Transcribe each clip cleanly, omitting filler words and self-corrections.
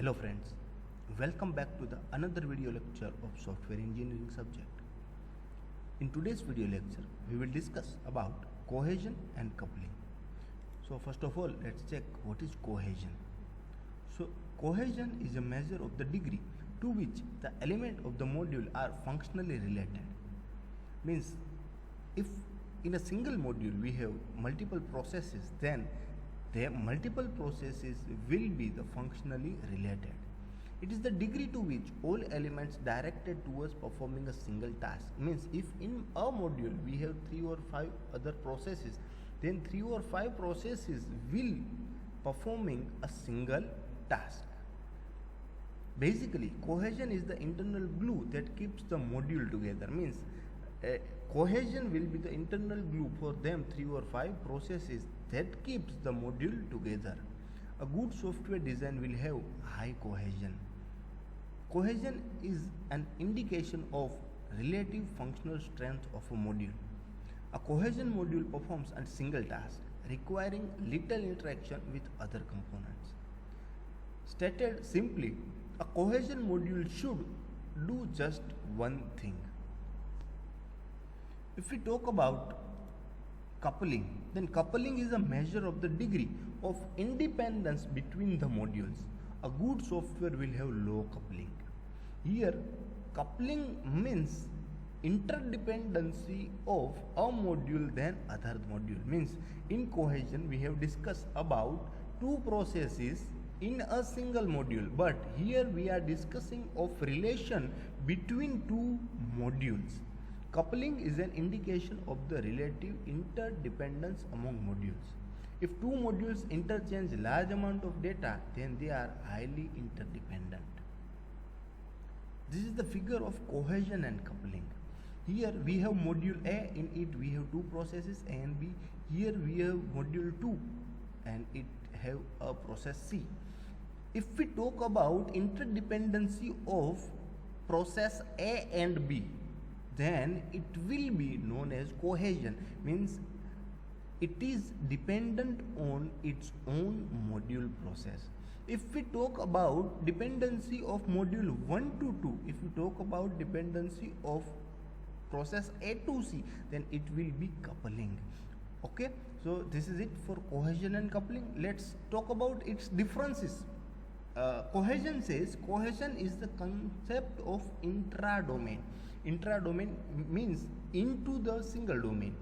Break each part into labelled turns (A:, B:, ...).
A: Hello friends, welcome back to the another video lecture of software engineering subject. In today's video lecture, we will discuss about cohesion and coupling. So first of all, let's check what is cohesion. So cohesion is a measure of the degree to which the element of the module are functionally related. Means if in a single module we have multiple processes, then the multiple processes will be the functionally related. It is the degree to which all elements directed towards performing a single task. Means if in a module we have 3 or 5 other processes, then 3 or 5 processes will performing a single task. Basically, cohesion is the internal glue that keeps the module together. Means cohesion will be the internal glue for them 3 or 5 processes that keeps the module together. A good software design will have high cohesion. Cohesion is an indication of relative functional strength of a module. A cohesion module performs a single task requiring little interaction with other components. Stated simply, a cohesion module should do just one thing. If we talk about coupling, then coupling is a measure of the degree of independence between the modules. A good software will have low coupling. Here, coupling means interdependency of a module than other module. Means in cohesion we have discussed about two processes in a single module, but here we are discussing of relation between two modules. Coupling is an indication of the relative interdependence among modules. If two modules interchange large amount of data, then they are highly interdependent. This is the figure of cohesion and coupling. Here we have module A, in it we have two processes A and B. Here we have module 2 and it have a process C. If we talk about interdependency of process A and B, then it will be known as cohesion. Means it is dependent on its own module process. If we talk about dependency of module 1 to 2, if we talk about dependency of process A to C, then it will be coupling. Okay, so this is it for cohesion and coupling. Let's talk about its differences. Cohesion says cohesion is the concept of intra-domain. Intra-domain means into the single domain.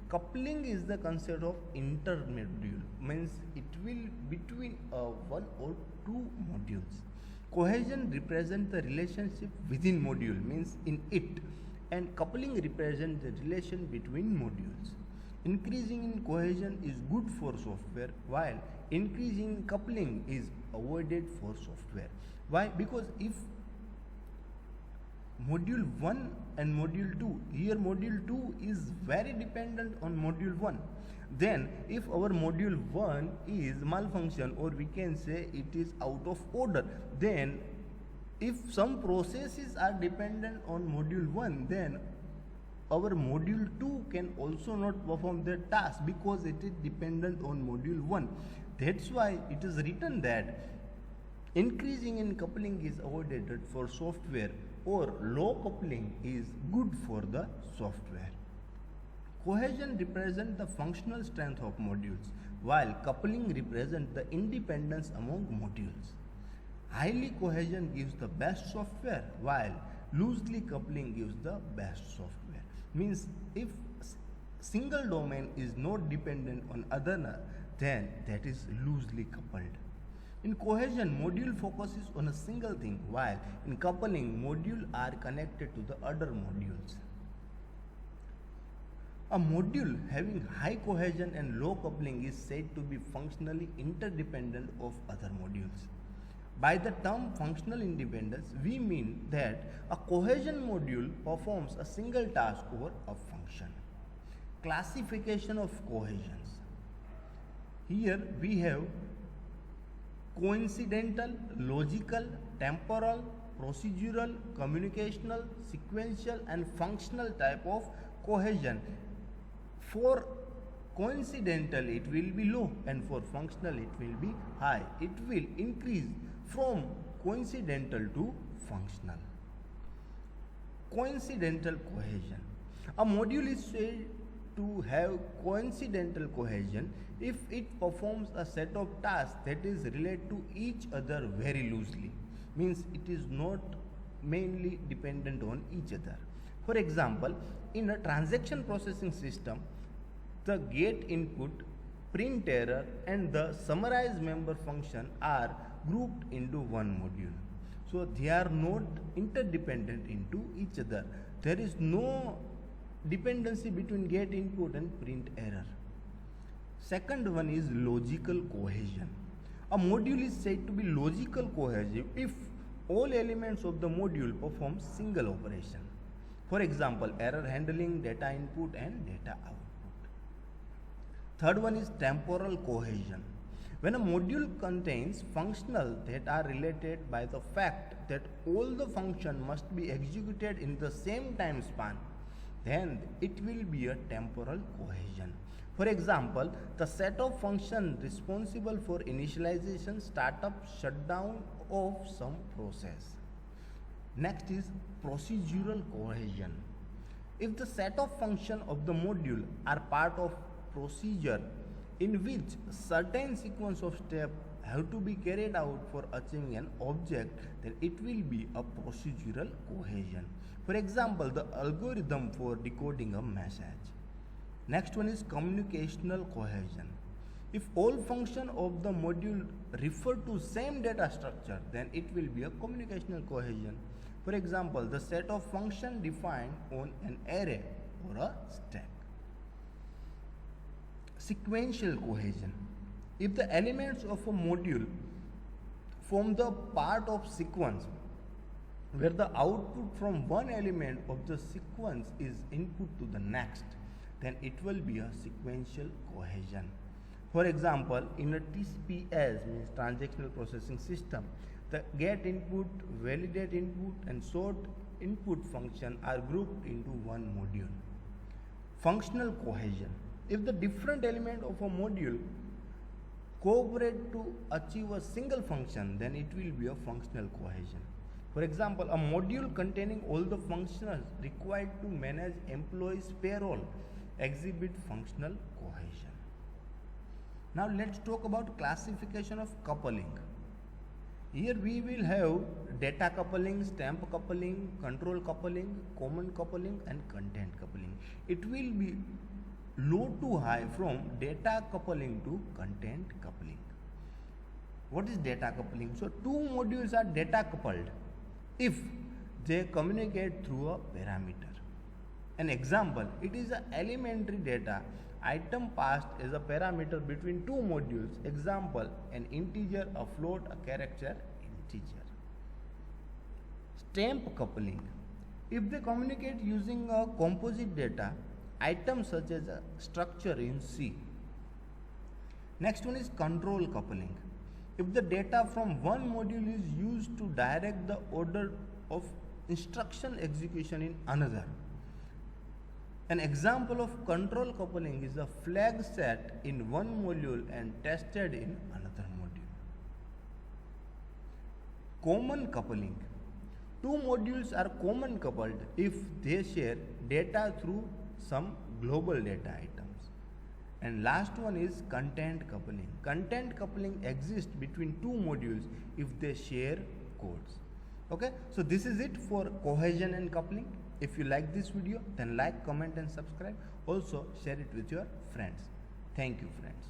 A: Coupling is the concept of intermodule, means it will between one or two modules. Cohesion represents the relationship within module, means in it, and coupling represents the relation between modules. Increasing in cohesion is good for software, while increasing in coupling is avoided for software. Why? Because if module 1 and module 2, here module 2 is very dependent on module 1, then if our module 1 is malfunction, or we can say it is out of order, then if some processes are dependent on module 1, then our module 2 can also not perform their task because it is dependent on module 1. That's why it is written that increasing in coupling is avoided for software, or low coupling is good for the software. Cohesion represents the functional strength of modules, while coupling represents the independence among modules. Highly cohesion gives the best software, while loosely coupling gives the best software. Means if single domain is not dependent on other, then that is loosely coupled. In cohesion, module focuses on a single thing, while in coupling, modules are connected to the other modules. A module having high cohesion and low coupling is said to be functionally interdependent of other modules. By the term functional independence, we mean that a cohesion module performs a single task over a function. Classification of cohesions. Here we have coincidental, logical, temporal, procedural, communicational, sequential and functional type of cohesion. For coincidental it will be low, and for functional it will be high. It will increase from coincidental to functional. Coincidental cohesion. A module is said to have coincidental cohesion if it performs a set of tasks that is related to each other very loosely. Means it is not mainly dependent on each other. For example, in a transaction processing system, the get input, print error and the summarize member function are grouped into one module. So they are not interdependent into each other. There is no dependency between get input and print error. Second one is logical cohesion. A module is said to be logical cohesive if all elements of the module perform single operation. For example, error handling, data input and data output. Third one is temporal cohesion. When a module contains functional that are related by the fact that all the function must be executed in the same time span, then it will be a temporal cohesion. For example, the set of functions responsible for initialization, startup, shutdown of some process. Next is procedural cohesion. If the set of functions of the module are part of procedure in which certain sequence of steps have to be carried out for achieving an object, then it will be a procedural cohesion. For example, the algorithm for decoding a message. Next one is communicational cohesion. If all functions of the module refer to same data structure, then it will be a communicational cohesion. For example, the set of functions defined on an array or a stack. Sequential cohesion. If the elements of a module form the part of sequence where the output from one element of the sequence is input to the next, then it will be a sequential cohesion. For example, in a TCPS, means transactional processing system, the get input, validate input and sort input function are grouped into one module. Functional cohesion. If the different element of a module cooperate to achieve a single function, then it will be a functional cohesion. For example, a module containing all the functions required to manage employees' payroll exhibit functional cohesion. Now let's talk about classification of coupling. Here we will have data coupling, stamp coupling, control coupling, common coupling and content coupling. It will be low to high from data coupling to content coupling. What is data coupling? So two modules are data coupled if they communicate through a parameter. An example, it is an elementary data item passed as a parameter between two modules. Example, an integer, a float, a character, integer. Stamp coupling. If they communicate using a composite data item such as a structure in C. Next one is control coupling. If the data from one module is used to direct the order of instruction execution in another. An example of control coupling is a flag set in one module and tested in another module. Common coupling. Two modules are common coupled if they share data through some global data items. And last one is content coupling. Content coupling exists between two modules if they share codes. Okay, so this is it for cohesion and coupling. If you like this video, then like, comment and subscribe. Also share it with your friends. Thank you, friends.